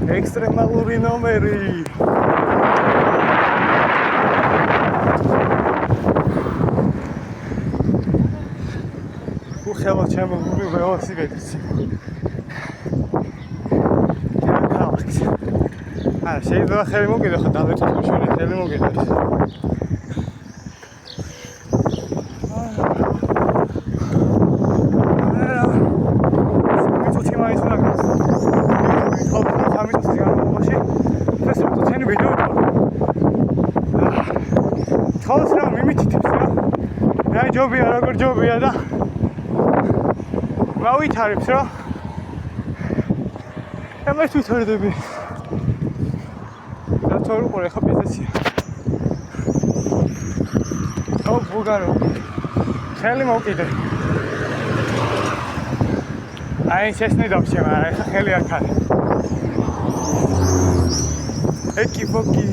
ექსტრემალური ნომერი. უხელო ჩემი ველოსიპედიც. შეიძლება ხელი მოგიდო ხო დავეწოთ მშვენი ხელი მოგიდოს. ჯობია როგორ ჯობია და მავითარებს რა ამას ვითორდები და თორ უყურე ხა ბიზნესია ო ბუგარო ხელი მოვკიდე აი შესნი დავშემა ხა ხელი არ ქარი ეკიპოკი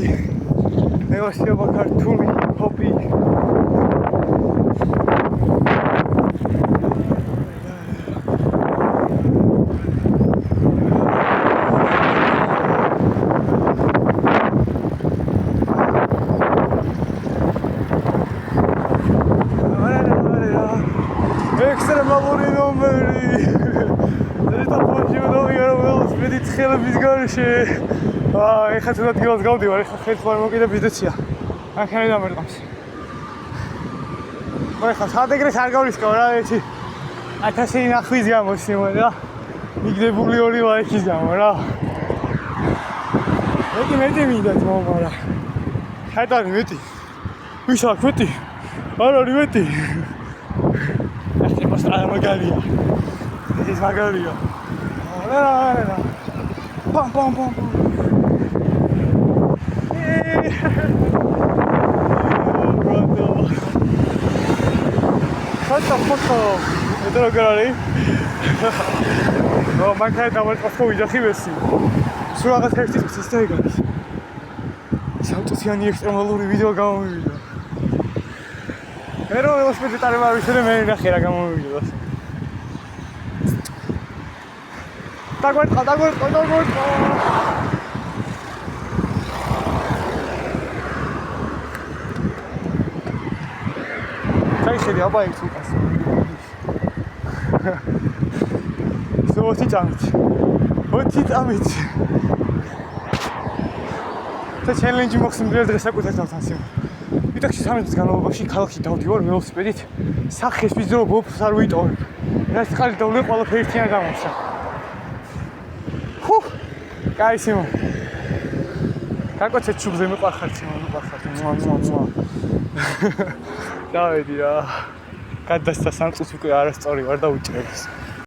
ნეგოციობა ქართული ჰოპი ექსტრემალური ნომერი. ეს თვითონ დავიღე ველოსიპედით ხელების გარეშე. ეხლა თუ ადგილას გავდივარ, ეხლა ხელს ვარ მოკიდე ბიზნესია. ახლა დამერტყავს. ეხლა სადეგრეს არ გავრისკავ რა ერთი 1000 ნახვის გამოსიმა რა. მიგდებული 2 ლაიქის გამო რა. მეტი მინდა თმომა რა. ხატარი მეტი. ვის აქვს მეტი? არ არის მეტი. მაგალია. ეს მაგალია. არა. პამ. ფოტო. ეს რა გარი? ნო, მაგალითად დავაწყო ვიძახი ვესი. სულ რაღაც ხერხის სისტემის. სამწუთიანი ექსტრემალური ვიდეო გამოვიდა. ერო ველოსიპედით არ ვარ მე ნახე რა გამოვიდა. დაგვერტყა. შეიძლება აბა ის უკას. სოთი წამით. და ჩელენჯი მოხსნილი დღეს საკუთარ თავთან სიმ. ვიტახში 3 წლის განმავლობაში ქალაქში დავდივარ ველოსიპედით. სახეს ვიზრობ, არ ვიტოვებ. რაც ყალი დავლე ყველაფერი ერთიან გამოსა. კაი სიმო. კაკოცეთ ჩუბზე მეყარხარ სიმო, მუა. დავედი რა. გადასცა 3 წუთს უკვე არასწორი ვარ და უჭრებს.